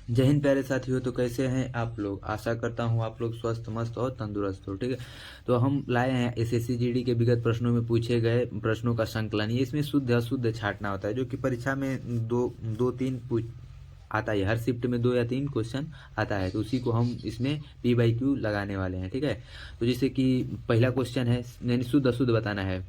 जय हिंद प्यारे साथियों। तो कैसे हैं आप लोग? आशा करता हूँ आप लोग स्वस्थ मस्त और तंदुरुस्त हो। ठीक है, तो हम लाए हैं एसएससी जीडी के विगत प्रश्नों में पूछे गए प्रश्नों का संकलन। ये इसमें शुद्ध अशुद्ध छांटना होता है, जो कि परीक्षा में दो तीन आता है। हर शिफ्ट में 2 या 3 क्वेश्चन आता है, तो उसी को हम इसमें P/Q लगाने वाले हैं। ठीक है, तो जैसे कि पहला क्वेश्चन है, यानी शुद्ध अशुद्ध बताना है।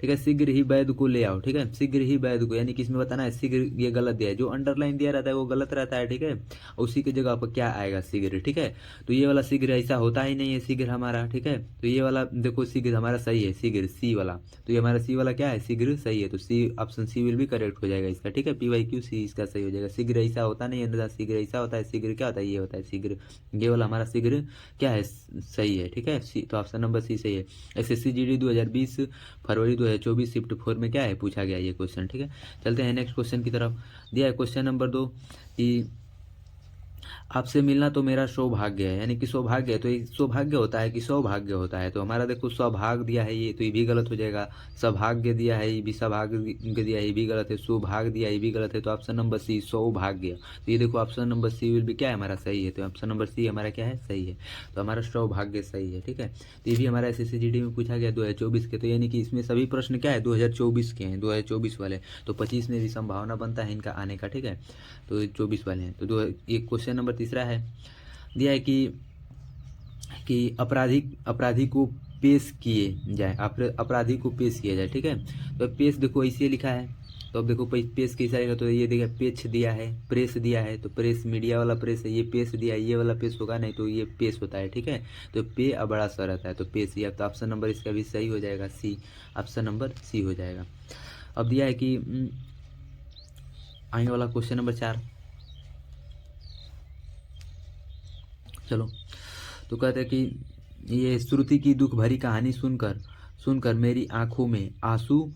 ठीक है, शीघ्र ही वैद्य को ले आओ। ठीक है, शीघ्र ही वैद्य को, यानी कि इसमें बताना है शीघ्र, ये गलत दिया है, जो अंडरलाइन दिया रहता है वो गलत रहता है। ठीक है, उसी की जगह पर क्या आएगा? शीघ्र। ठीक है, तो ये वाला शीघ्र ऐसा होता ही नहीं है शीघ्र हमारा। ठीक है, तो ये वाला देखो शीघ्र हमारा सही है, शीघ्र सी वाला। तो ये हमारा सी वाला क्या है? शीघ्र सही है, तो सी ऑप्शन सी विल भी करेक्ट हो जाएगा इसका। ठीक है, P/Q सी इसका सही हो जाएगा। शीघ्र ऐसा होता नहीं है, शीघ्र ऐसा होता है। शीघ्र क्या होता है? ये होता है शीघ्र। ये वाला हमारा शीघ्र क्या है? सही है। ठीक है, सी, तो ऑप्शन नंबर सी सही है। एसएससी जीडी 2020 फरवरी 2024 शिफ्ट 4 में क्या है पूछा गया ये क्वेश्चन। ठीक है, चलते हैं नेक्स्ट क्वेश्चन की तरफ। दिया है क्वेश्चन नंबर 2 कि आपसे मिलना तो मेरा सौभाग्य है, यानी कि सौभाग्य है, तो ये सौभाग्य होता है कि सौभाग्य होता है? तो हमारा देखो सौभाग्य दिया है ये, तो ये भी गलत हो जाएगा। सौभाग्य दिया है, ये भी सौभाग्य दिया है, ये भी गलत है। सौभाग्य दिया है, ये भी गलत है। तो ऑप्शन नंबर सी सौभाग्य। तो ये देखो ऑप्शन नंबर सी विल भी क्या है हमारा? सही है। तो ऑप्शन नंबर सी हमारा क्या है? सही है। तो हमारा सौभाग्य सही है। ठीक है, तो ये भी हमारा एसएससी जीडी में पूछा गया 2024 के, तो यानी कि इसमें सभी प्रश्न क्या है? 2024 के हैं, 2024 वाले। तो 25 में भी संभावना बनता है इनका आने का। ठीक है, तो 24 वाले हैं। तो ये क्वेश्चन नंबर तीसरा है, दिया है कि अपराधी को पेश किए जाए, अपराधी को पेश किया जाए। ठीक है, तो पेश देखो ऐसे लिखा है, तो अब देखो पेश कैसा रहेगा? तो ये देखिए पेश दिया है, प्रेस दिया है, तो प्रेस मीडिया वाला प्रेस है, ये पेश दिया है, ये वाला पेश होगा नहीं, तो ये पेश होता है। ठीक है, तो पे अब बड़ा सा रहता है, तो पेश। या तो ऑप्शन नंबर इसका भी सही हो जाएगा, सी। ऑप्शन नंबर सी हो जाएगा। अब दिया है कि आने वाला क्वेश्चन नंबर 4। चलो, तो कहते हैं कि ये श्रुति की दुख भरी कहानी सुनकर सुनकर मेरी आंखों में आंसू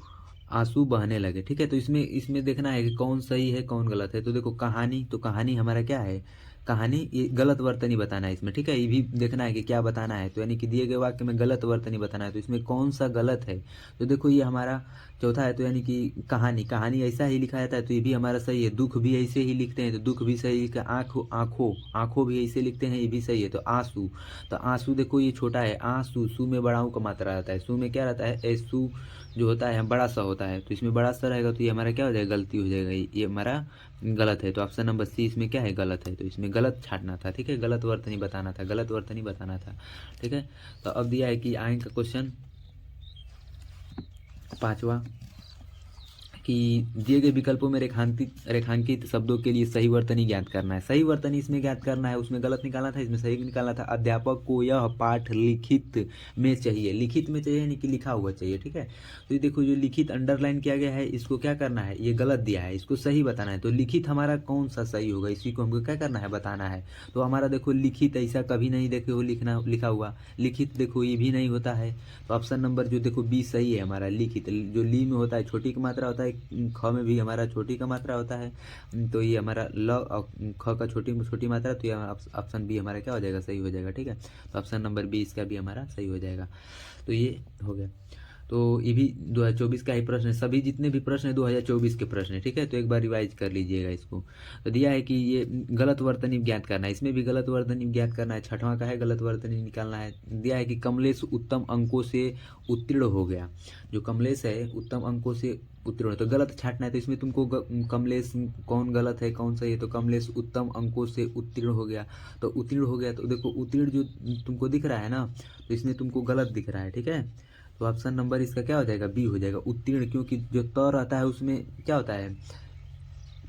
आंसू बहने लगे। ठीक है, तो इसमें इसमें देखना है कि कौन सही है कौन गलत है। तो देखो कहानी, तो कहानी हमारा क्या है? कहानी, ये गलत वर्तनी बताना है इसमें। ठीक है, ये भी देखना है कि क्या बताना है, तो यानी कि दिए गए वाक्य में गलत वर्तनी बताना है, तो इसमें कौन सा गलत है? तो देखो ये हमारा चौथा है, तो यानी कि कहानी, कहानी ऐसा ही लिखा जाता है, तो ये भी हमारा सही है। दुख भी ऐसे ही लिखते हैं, तो दुख भी सही है। आंखों आंखों आंखों भी ऐसे लिखते हैं, ये भी सही है। तो आंसू, तो आंसू देखो ये छोटा है, आंसू, सू में बड़ा का मात्रा रहता है, सू में क्या रहता है? ऐसू जो होता है बड़ा सा होता है, तो इसमें बड़ा सा रहेगा, तो ये हमारा क्या हो जाएगा? गलती हो जाएगा, ये हमारा गलत है। तो ऑप्शन नंबर सी इसमें क्या है? गलत है। तो इसमें गलत छाटना था। ठीक है, गलत वर्तनी बताना था, गलत वर्तनी बताना था। ठीक है, तो अब दिया है कि आगे का क्वेश्चन 5वां, कि दिए गए विकल्पों में रेखांकित शब्दों के लिए सही वर्तनी ज्ञात करना है। सही वर्तनी इसमें ज्ञात करना है, उसमें गलत निकालना था, इसमें सही निकालना था। अध्यापक को यह पाठ लिखित में चाहिए, लिखित में चाहिए यानी कि लिखा हुआ चाहिए। ठीक है, तो ये देखो जो लिखित अंडरलाइन किया गया है, इसको क्या करना है? ये गलत दिया है, इसको सही बताना है। तो लिखित हमारा कौन सा सही होगा, इसी को हमको क्या करना है? बताना है। तो हमारा देखो लिखित ऐसा कभी नहीं देखे हो लिखना लिखा हुआ, लिखित देखो ये भी नहीं होता है। तो ऑप्शन नंबर जो देखो बी सही है हमारा। लिखित जो ली में होता है छोटी की मात्रा होता है, ख में भी हमारा छोटी का मात्रा होता है, तो ये हमारा ल और ख का छोटी छोटी मात्रा, तो ये ऑप्शन बी हमारा क्या हो जाएगा? सही हो जाएगा। ठीक है, तो ऑप्शन नंबर बी इसका भी हमारा सही हो जाएगा। तो ये हो गया। तो ये भी 2024 का ही प्रश्न है, सभी जितने भी प्रश्न है 2024 के प्रश्न है। ठीक है, तो एक बार रिवाइज कर लीजिएगा इसको। तो दिया है कि ये गलत वर्तनी ज्ञात करना है, इसमें भी गलत वर्तनी ज्ञात करना है। 6वां का है गलत वर्तनी निकालना है। दिया है कि कमलेश उत्तम अंकों से उत्तीर्ण हो गया। जो कमलेश है उत्तम अंकों से उत्तीर्ण हो, तो गलत छांटना है। तो इसमें तुमको कमलेश कौन गलत है कौन सही है? तो कमलेश उत्तम अंकों से उत्तीर्ण हो गया, तो उत्तीर्ण हो गया, तो देखो उत्तीर्ण जो तुमको दिख रहा है ना, तो इसमें तुमको गलत दिख रहा है। ठीक है, तो ऑप्शन नंबर इसका क्या हो जाएगा? बी हो जाएगा, उत्तीर्ण। क्योंकि जो त रहता है उसमें क्या होता है?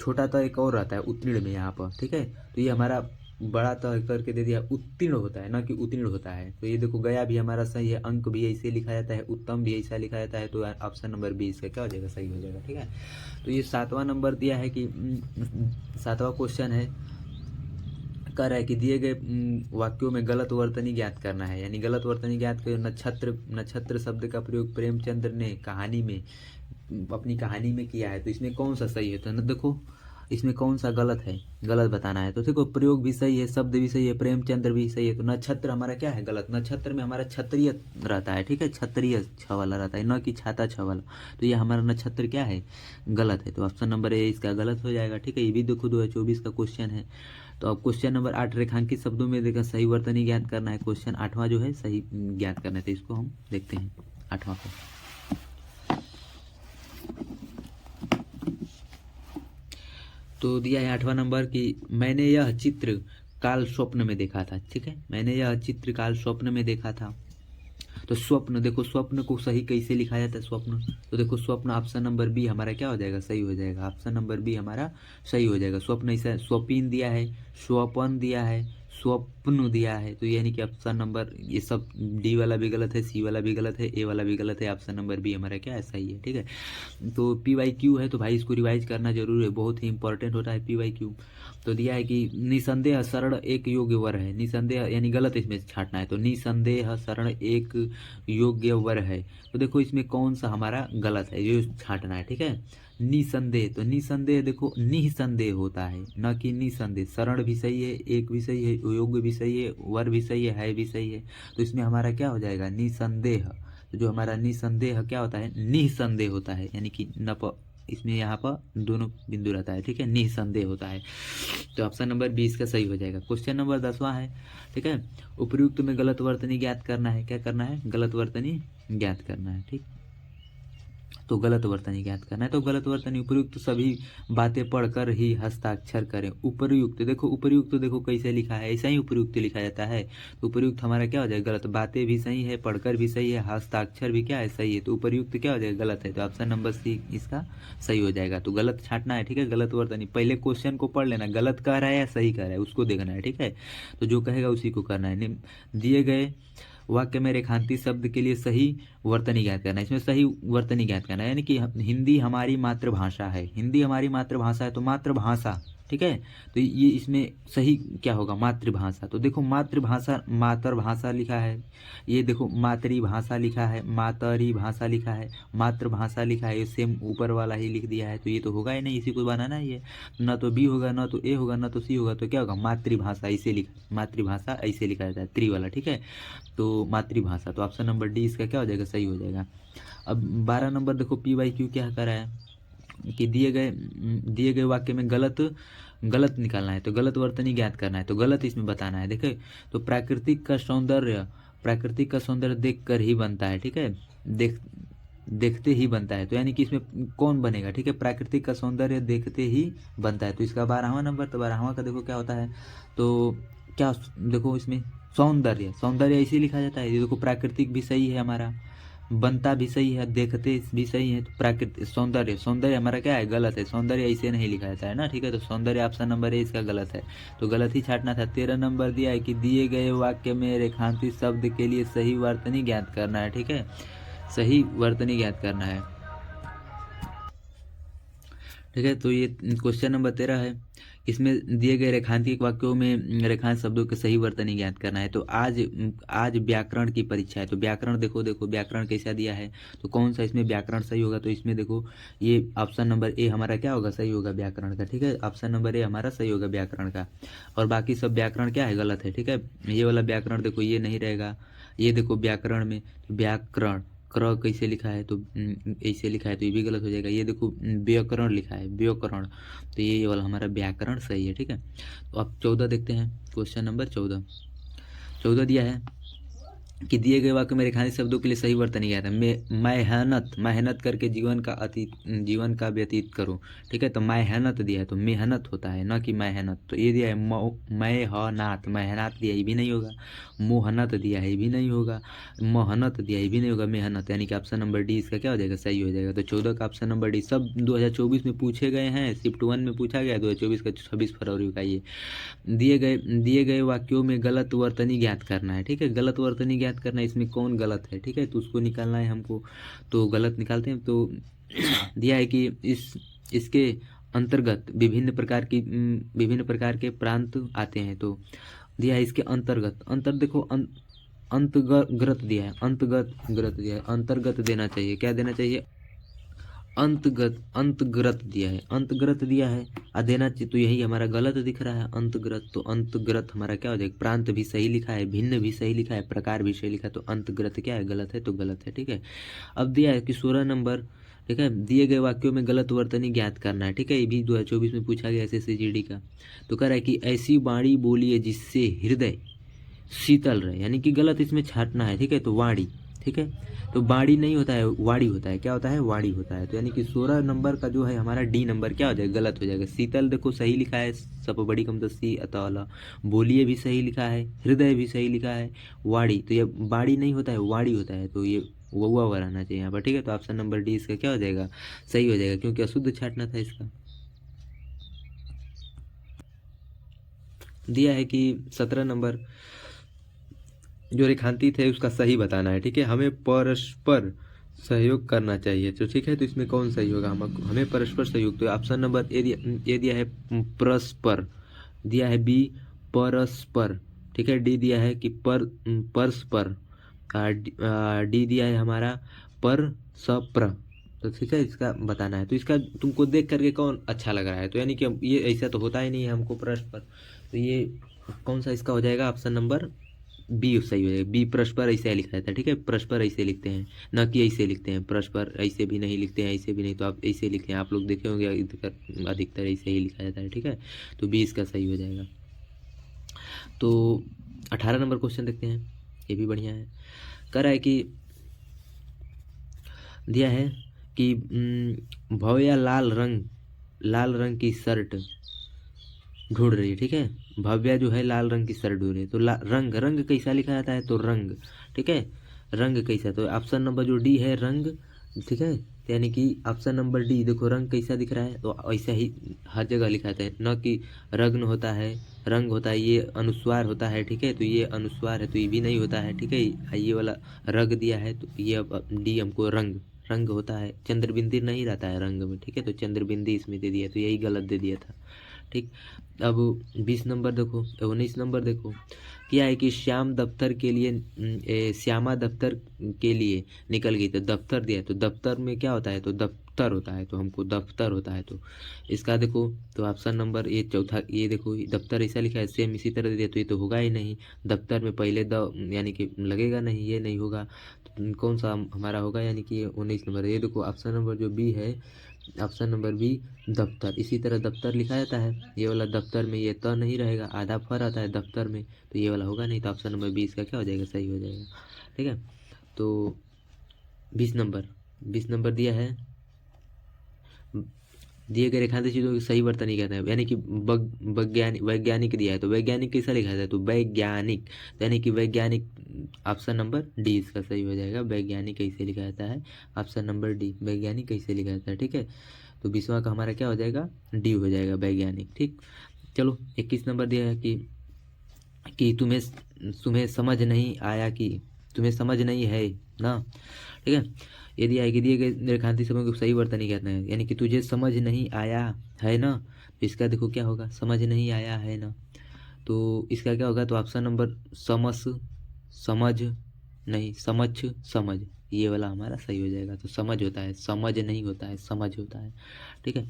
छोटा त एक और रहता है उत्तीर्ण में यहाँ पर। ठीक है, तो ये हमारा बड़ा त करके दे दिया, उत्तीर्ण होता है ना कि उत्तीर्ण होता है। तो ये देखो गया भी हमारा सही है, अंक भी ऐसे लिखा जाता है, उत्तम भी ऐसा लिखा जाता है, तो ऑप्शन नंबर बी इसका क्या हो जाएगा? सही हो जाएगा। ठीक है, तो ये 7वां नंबर दिया है कि 7वां क्वेश्चन है, कह रहा है कि दिए गए वाक्यों में गलत वर्तनी ज्ञात करना है, यानी गलत वर्तनी ज्ञात कर। नक्षत्र, नक्षत्र शब्द का प्रयोग प्रेमचंद्र ने कहानी में अपनी कहानी में किया है, तो इसमें कौन सा सही है? तो देखो इसमें कौन सा गलत है, गलत बताना है। तो देखो प्रयोग भी सही है, शब्द भी सही है, प्रेमचंद्र भी सही है। तो नक्षत्र हमारा क्या है, गलत। नक्षत्र में हमारा क्षत्रिय रहता है, ठीक है, क्षत्रिय छ वाला रहता है, न कि छाता छ वाला। तो ये हमारा नक्षत्र क्या है, गलत है। तो ऑप्शन नंबर ए इसका गलत हो जाएगा, ठीक है। ये भी देखो 2024 का क्वेश्चन है। तो अब क्वेश्चन नंबर 8, रेखांकित शब्दों में देखा सही वर्तनी ज्ञात करना है। क्वेश्चन 8वां जो है सही ज्ञात करना है। तो इसको हम देखते हैं 8वां को। तो दिया है 8वां नंबर कि मैंने यह चित्र काल स्वप्न में देखा था, ठीक है। मैंने यह चित्र काल स्वप्न में देखा था। तो स्वप्न, देखो स्वप्न को सही कैसे लिखा जाता है, स्वप्न। तो देखो स्वप्न ऑप्शन नंबर बी हमारा क्या हो जाएगा, सही हो जाएगा। ऑप्शन नंबर बी हमारा सही हो जाएगा। स्वप्न ऐसा स्वपिन दिया है, स्वपन दिया है, स्वप्न दिया है। तो यानी कि ऑप्शन नंबर ये सब डी वाला भी गलत है, सी वाला भी गलत है, ए वाला भी गलत है। ऑप्शन नंबर बी हमारा क्या है, सही है, ठीक है। तो PYQ है, तो भाई इसको रिवाइज करना जरूर है, बहुत ही इंपॉर्टेंट होता है PYQ। तो दिया है कि निसंदेह शरण एक योग्य वर है। निसंदेह यानी गलत इसमें छाटना है। तो निसंदेह शरण एक योग्य वर है। तो देखो इसमें कौन सा हमारा गलत है, ये छाटना है, ठीक है। निसंदेह, तो निसंदेह देखो निसंदेह होता है, न कि निसंदेह। शरण भी सही है, एक भी सही है, योग्य भी सही है, वर भी सही है भी सही है। तो इसमें हमारा क्या हो जाएगा, निसंदेह। तो जो हमारा निसंदेह क्या होता है, निसंदेह होता है, यानी कि न इसमें यहाँ पर दोनों बिंदु रहता है, ठीक है, निसंदेह होता है। तो ऑप्शन नंबर 20 का सही हो जाएगा। क्वेश्चन नंबर 10वां है, ठीक है। उपयुक्त में गलत वर्तनी ज्ञात करना है। क्या करना है, गलत वर्तनी ज्ञात करना है, ठीक। तो गलत वर्तनी ज्ञात करना है। तो गलत वर्तनी, उपयुक्त सभी बातें पढ़कर ही हस्ताक्षर करें। उपयुक्त, देखो उपयुक्त देखो कैसे लिखा है, ऐसा ही उपयुक्त लिखा जाता है। तो उपयुक्त हमारा क्या हो जाएगा, गलत। बातें भी सही है, पढ़कर भी सही है, हस्ताक्षर भी क्या है, सही है। तो उपयुक्त क्या हो जाएगा, गलत है। तो ऑप्शन नंबर सी इसका सही हो जाएगा। तो गलत छाटना है, ठीक है। गलत वर्तनी पहले क्वेश्चन को पढ़ लेना, गलत कह रहा है या सही कह रहा है उसको देखना है, ठीक है। तो जो कहेगा उसी को करना है। दिए गए वाक्य में रेखांकित शब्द के लिए सही वर्तनी ज्ञात करना है। इसमें सही वर्तनी ज्ञात करना है, यानी कि हिंदी हमारी मातृभाषा है। हिंदी हमारी मातृभाषा है, तो मातृभाषा, ठीक है। तो ये इसमें सही क्या होगा, मातृभाषा। तो देखो मातृभाषा, मातृभाषा लिखा है, ये देखो मातृभाषा लिखा है, मातरी भाषा लिखा है, मातृभाषा लिखा है, ये सेम ऊपर वाला ही लिख दिया है। तो ये तो होगा ही नहीं, इसी को बनाना है। ये न तो बी होगा, न तो ए होगा, न तो सी होगा। तो क्या होगा, मातृभाषा ऐसे लिखा, मातृभाषा ऐसे लिखा जाता है, त्रि वाला, ठीक है। तो मातृभाषा, तो ऑप्शन नंबर डी इसका क्या हो जाएगा, सही हो जाएगा। अब 12 नंबर देखो PYQ क्या करा है कि दिए गए वाक्य में गलत निकालना है। तो गलत वर्तनी ज्ञात करना है। तो गलत इसमें बताना है। देखे तो प्राकृतिक का सौंदर्य देख कर ही बनता है, ठीक है। देखते ही बनता है। तो यानी कि इसमें कौन बनेगा, ठीक है, प्राकृतिक का सौंदर्य देखते ही बनता है। तो इसका 12वां नंबर, तो 12वां का देखो क्या होता है। तो क्या देखो इसमें सौंदर्य ऐसे लिखा जाता है। ये देखो प्राकृतिक भी सही है हमारा, बनता भी सही है, देखते भी सही है। तो प्राकृतिक सौंदर्य हमारा क्या है, गलत है। सौंदर्य ऐसे नहीं लिखा जाता है ना, ठीक है। तो सौंदर्य ऑप्शन नंबर ए इसका गलत है, तो गलत ही छाटना था। 13 नंबर दिया है कि दिए गए वाक्य में रेखांकित शब्द के लिए सही वर्तनी ज्ञात करना है, ठीक है, सही वर्तनी ज्ञात करना है, ठीक है। तो ये क्वेश्चन नंबर 13 है। इसमें दिए गए रेखांकित वाक्यों में रेखांकित शब्दों के सही वर्तनी ज्ञात करना है। तो आज व्याकरण की परीक्षा है। तो व्याकरण देखो व्याकरण कैसा दिया है। तो कौन सा इसमें व्याकरण सही होगा। तो इसमें देखो ये ऑप्शन नंबर ए हमारा क्या होगा, सही होगा व्याकरण का, ठीक है। ऑप्शन नंबर ए हमारा सही होगा व्याकरण का। और बाकी सब व्याकरण क्या है, गलत है, ठीक है। ये वाला व्याकरण देखो ये नहीं रहेगा। ये देखो व्याकरण में व्याकरण क्र कैसे लिखा है, तो ऐसे लिखा है, तो ये भी गलत हो जाएगा। ये देखो व्याकरण लिखा है, व्याकरण, तो ये वाला हमारा व्याकरण सही है, ठीक है। तो अब 14 देखते हैं। क्वेश्चन नंबर 14 दिया है कि दिए गए वाक्य में रेखांकित शब्दों के लिए सही वर्तनी ज्ञात है। मेहनत करके जीवन का व्यतीत करो, ठीक है। तो मेहनत दिया है, तो मेहनत होता है, न कि मेहनत। तो ये दिया है मेहनत दिया, ये भी नहीं होगा। मोहनत दिया है, ये भी नहीं होगा। मोहनत दिया, ये भी नहीं होगा। मेहनत, यानी कि ऑप्शन नंबर डी इसका क्या हो जाएगा, सही हो जाएगा। तो 14 का ऑप्शन नंबर डी। सब 2024 में पूछे गए हैं, शिफ्ट 1 में पूछा गया 2024 का 26 फरवरी का। ये दिए गए वाक्यों में गलत वर्तनी ज्ञात करना है, ठीक है। गलत वर्तनी ज्ञात करना है, इसमें कौन गलत है, ठीक है, तो उसको निकालना है हमको। तो गलत निकालते हैं। तो दिया है कि इसके अंतर्गत विभिन्न प्रकार के प्रांत आते हैं। तो दिया है इसके अंतर्गत देखो अंतर्गत दिया है, अंतर्गत दिया है, अंतर्गत देना चाहिए। क्या देना चाहिए, अंतग्रत दिया है, अंतग्रत दिया है देना चाहिए, तो यही हमारा गलत दिख रहा है अंतग्रत। तो अंतग्रत हमारा क्या हो जाएगा, प्रांत भी सही लिखा है, भिन्न भी सही लिखा है, प्रकार भी सही लिखा है, तो अंतग्रत क्या है, गलत है, तो गलत है। ठीक है, अब दिया है कि 16 नंबर, ठीक है, दिए गए वाक्यों में गलत वर्तनी ज्ञात करना है। ठीक है, ये भी 2024 में पूछा गया SSC का। तो कह रहा है कि ऐसी वाणी बोलिए जिससे हृदय शीतल रहे, यानी कि गलत इसमें छाटना है। ठीक है, तो वाणी, ठीक है, तो बाड़ी नहीं होता है, वाड़ी होता है। क्या होता है, वाड़ी होता है। तो यानी कि 16 नंबर का जो है हमारा डी नंबर क्या हो जाएगा, गलत हो जाएगा। शीतल देखो सही लिखा है, सब बड़ी कम दस्ती अतौला, बोलिए भी सही लिखा है, हृदय भी सही लिखा है, वाड़ी, तो ये बाड़ी नहीं होता है, वाड़ी होता है, तो ये वुआ हुआ रहना चाहिए यहाँ पर। ठीक है, तो ऑप्शन नंबर डी इसका क्या हो जाएगा, सही हो जाएगा, क्योंकि अशुद्ध छाटना था इसका। दिया है कि 17 नंबर जो रेखांकित है उसका सही बताना है। ठीक है, हमें परस्पर सहयोग करना चाहिए। तो ठीक है, तो इसमें कौन सही होगा, हमें परस्पर सहयोग, तो ऑप्शन नंबर ए दिया है परस्पर, दिया है बी परस्पर, ठीक है, डी दिया है कि परस्पर, डी दिया है हमारा पर सप्र। तो ठीक है, इसका बताना है। तो इसका तुमको देख करके कौन अच्छा लग रहा है, तो यानी कि ये ऐसा तो होता ही नहीं है हमको परस्पर, तो ये कौन सा इसका हो जाएगा, ऑप्शन नंबर बी सही हो जाएगा। बी परस्पर ऐसे लिखा जाता है। ठीक है, परस्पर ऐसे लिखते हैं, न कि ऐसे लिखते हैं, परस्पर ऐसे भी नहीं लिखते हैं, ऐसे भी नहीं, तो आप ऐसे लिखते हैं, आप लोग देखे होंगे अधिकतर ऐसे ही लिखा जाता है। ठीक है, तो बी इसका सही हो जाएगा। तो 18 नंबर क्वेश्चन देखते हैं, ये भी बढ़िया है। कह रहा है कि दिया है कि भव्या लाल रंग की शर्ट ढूंढ रही है। ठीक है, भव्या जो है लाल रंग की शर्ट ढूंढ रही है, तो रंग कैसा लिखा जाता है, तो रंग, ठीक है, रंग कैसा, तो ऑप्शन नंबर जो डी है रंग, ठीक है, यानी कि ऑप्शन नंबर डी देखो रंग कैसा दिख रहा है, तो ऐसा ही हर जगह लिखा जाता है, न कि रग्न होता है, रंग होता है, ये अनुस्वार होता है। ठीक है, तो ये अनुस्वार है, तो ये भी नहीं होता है। ठीक है, ये वाला रग दिया है, तो ये अब डी हमको रंग होता है, चंद्रबिंदी नहीं रहता है रंग में। ठीक है, तो चंद्रबिंदी इसमें दे दिया, तो यही गलत दे दिया था। ठीक, अब 20 नंबर देखो, 19 नंबर देखो, क्या है कि श्यामा दफ्तर के लिए निकल गई, तो दफ्तर दिया है, तो दफ्तर में क्या होता है, तो दफ्तर होता है, तो हमको दफ्तर होता है, तो इसका देखो, तो ऑप्शन नंबर ये चौथा, ये देखो दफ्तर ऐसा लिखा है, सेम इसी तरह दिया, तो ये तो होगा ही नहीं, दफ्तर में पहले यानी कि लगेगा नहीं, ये नहीं होगा, तो कौन सा हमारा होगा, यानी कि 19 नंबर। ये देखो ऑप्शन नंबर जो बी है, ऑप्शन नंबर बी दफ्तर, इसी तरह दफ्तर लिखा जाता है, ये वाला दफ्तर में ये त नहीं रहेगा, आधा फर आता है दफ्तर में, तो ये वाला होगा नहीं, तो ऑप्शन नंबर 20 का क्या हो जाएगा, सही हो जाएगा। ठीक है, तो 20 नंबर दिया है, दिए गए रेखांकित चीज़ों की सही वर्तनी कहते हैं, यानी कि वैज्ञानिक दिया है, तो वैज्ञानिक कैसा लिखा जाता है, तो वैज्ञानिक, तो यानी कि वैज्ञानिक, ऑप्शन नंबर डी इसका सही हो जाएगा। वैज्ञानिक कैसे लिखा जाता है, ऑप्शन नंबर डी, वैज्ञानिक कैसे लिखा जाता है। ठीक है, तो 20वां का हमारा क्या हो जाएगा, डी हो जाएगा, वैज्ञानिक। ठीक, चलो 21 नंबर दिया है कि तुम्हें समझ नहीं आया, कि तुम्हें समझ नहीं है ना। ठीक है, ये दिया है कि दिए गए रेखांकित शब्दों को सही वर्तनी कहते हैं, यानी कि तुझे समझ नहीं आया है ना, तो इसका देखो क्या होगा, समझ नहीं आया है ना, तो इसका क्या होगा, तो ऑप्शन नंबर समझ नहीं, समझ, ये वाला हमारा सही हो जाएगा। तो समझ होता है, समझ नहीं होता है, समझ होता है। ठीक है,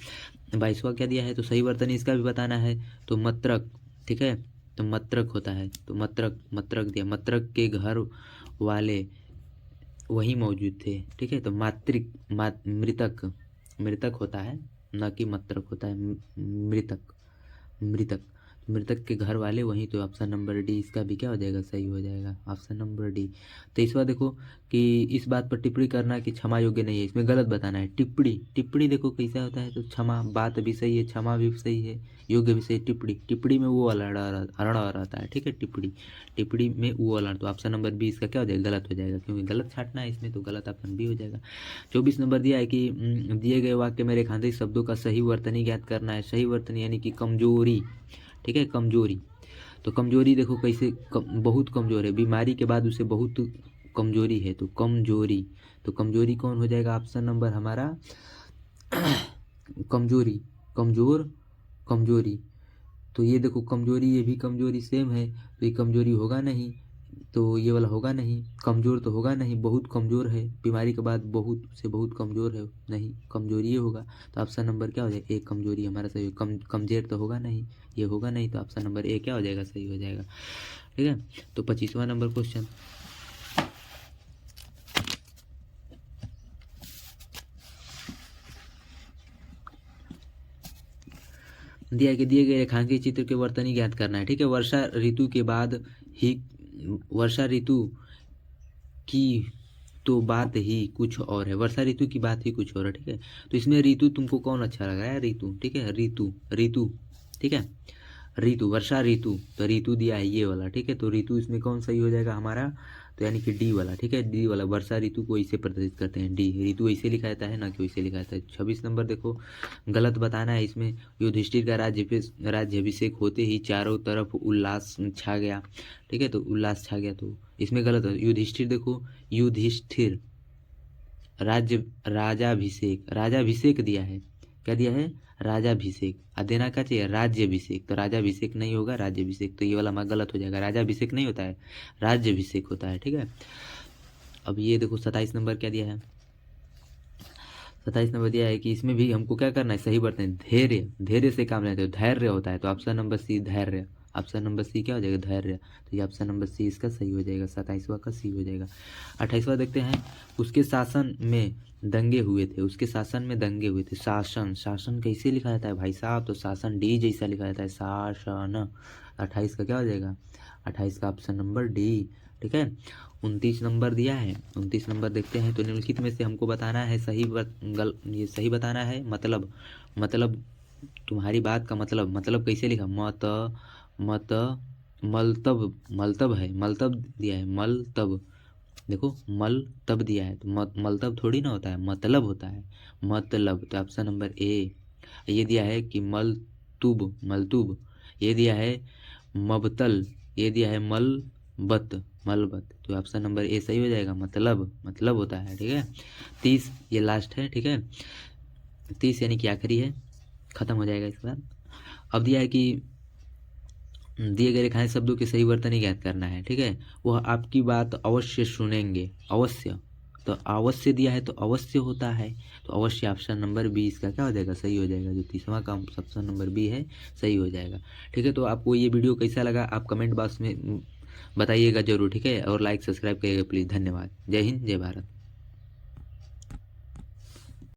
22वां क्या दिया है, तो सही वर्तनी इसका भी बताना है, तो मत्रक, ठीक है, तो मत्रक होता है, तो मत्रक दिया, मत्रक के घर वाले वही मौजूद थे। ठीक है, तो मृतक होता है, न कि मत्रक होता है, मृतक मृतक के घर वाले वहीं, तो ऑप्शन नंबर डी इसका भी क्या हो जाएगा, सही हो जाएगा, ऑप्शन नंबर डी। 23वां देखो कि इस बात पर टिप्पणी करना कि क्षमा योग्य नहीं है, इसमें गलत बताना है। टिप्पणी देखो कैसा होता है, तो क्षमा, बात भी सही है, क्षमा भी सही है, योग्य भी सही, टिप्पणी में वो वाला रण रहता है। ठीक है, टिप्पणी में वो वाला, तो ऑप्शन नंबर बी इसका क्या हो जाएगा, गलत हो जाएगा, क्योंकि गलत छाटना है इसमें, तो गलत ऑप्शन बी हो जाएगा। 24 नंबर दिया है कि दिए गए वाक्य में रेखांकित शब्दों का सही वर्तनी ज्ञात करना है। सही वर्तनी यानी कि कमजोरी, ठीक है, कमजोरी, तो कमजोरी देखो कैसे बहुत कमजोर है, बीमारी के बाद उसे बहुत कमजोरी है, तो कमजोरी कौन हो जाएगा, ऑप्शन नंबर हमारा कमजोरी, तो ये देखो कमजोरी, ये भी कमजोरी सेम है, तो ये कमजोरी होगा नहीं, तो ये वाला होगा नहीं। कमज़ोर तो होगा नहीं, बहुत कमज़ोर है, बीमारी के बाद बहुत से बहुत कमज़ोर है, नहीं, कमज़ोरी ये होगा। तो ऑप्शन नंबर क्या हो जाएगा, एक कमज़ोरी हमारा सही। कमज़ोर तो होगा नहीं, ये होगा नहीं, तो ऑप्शन नंबर ए क्या हो जाएगा, सही हो जाएगा। ठीक है, तो 25वां नंबर क्वेश्चन दिया है कि दिए गए रेखांकित चित्र के वर्तनी ज्ञात करना है। ठीक है, वर्षा ऋतु के बाद ही, वर्षा ऋतु की तो बात ही कुछ और है, वर्षा ऋतु की बात ही कुछ और है। ठीक है, तो इसमें ऋतु तुमको कौन अच्छा लगा है, ऋतु। ठीक है, ऋतु, ऋतु, ठीक है, ऋतु, वर्षा ऋतु, तो ऋतु दिया है ये वाला। ठीक है, तो ऋतु इसमें कौन सही हो जाएगा हमारा, तो यानी कि डी वाला। ठीक है, डी वाला, वर्षा ऋतु को इसे प्रदर्शित करते हैं, डी, ऋतु ऐसे लिखा जाता है ना कि वैसे लिखा जाता है। 26 नंबर देखो, गलत बताना है इसमें। युधिष्ठिर का राज्याभिषेक होते ही चारों तरफ उल्लास छा गया। ठीक है, तो उल्लास छा गया, तो इसमें गलत है। युधिष्ठिर देखो, युधिष्ठिर राजाभिषेक, राजाभिषेक दिया है, क्या दिया है, राजाभिषेक। देना क्या चाहिए, राज्याभिषेक, तो राजाभिषेक नहीं होगा, राज्याभिषेक, तो ये वाला हमारा गलत हो जाएगा। राजाभिषेक नहीं होता है, राज्याभिषेक होता है। ठीक है, अब ये देखो 27 नंबर क्या दिया है, 27 नंबर दिया है कि इसमें भी हमको क्या करना है, सही बरतना है, धैर्य, धैर्य से काम लेते हो, धैर्य होता है, तो ऑप्शन नंबर सी धैर्य, ऑप्शन नंबर सी क्या हो जाएगा, धैर्य, तो ये ऑप्शन नंबर सी इसका सही हो जाएगा, 27वां का सी हो जाएगा। 28वां देखते हैं, उसके शासन में दंगे हुए थे, उसके शासन में दंगे हुए थे। शासन, शासन कैसे लिखा जाता है भाई साहब, तो शासन डी जैसा लिखा जाता है, शासन। 28 का क्या हो जाएगा, 28 का ऑप्शन नंबर डी। ठीक है, 29 नंबर दिया है, 29 नंबर देखते हैं, तो निम्नलिखित में से हमको बताना है सही ये सही बताना है, मतलब तुम्हारी बात का मतलब कैसे लिखा, मत मलतब है, मलतब दिया है, मलतब, देखो मलतब दिया है, तो मलतब थोड़ी ना होता है, मतलब होता है, मतलब, तो ऑप्शन नंबर ए। ये दिया है कि मलतुब, मलतुब, ये दिया है मबतल, ये दिया है मलबत, मलबत, तो ऑप्शन नंबर ए सही हो जाएगा, मतलब होता है। ठीक है, 30 ये लास्ट है। ठीक है, 30 यानी कि आखिरी है, खत्म हो जाएगा इसके बाद। अब दिया है कि दिए गए रेखाएं शब्दों के सही वर्तनी ज्ञात करना है। ठीक है, वह आपकी बात अवश्य सुनेंगे, अवश्य, तो अवश्य दिया है तो अवश्य होता है, तो अवश्य ऑप्शन नंबर बी इसका क्या हो जाएगा, सही हो जाएगा, जो 30वां का ऑप्शन नंबर बी है सही हो जाएगा। ठीक है, तो आपको ये वीडियो कैसा लगा आप कमेंट बॉक्स में बताइएगा जरूर। ठीक है, और लाइक सब्सक्राइब करिएगा प्लीज़। धन्यवाद, जय हिंद, जय भारत।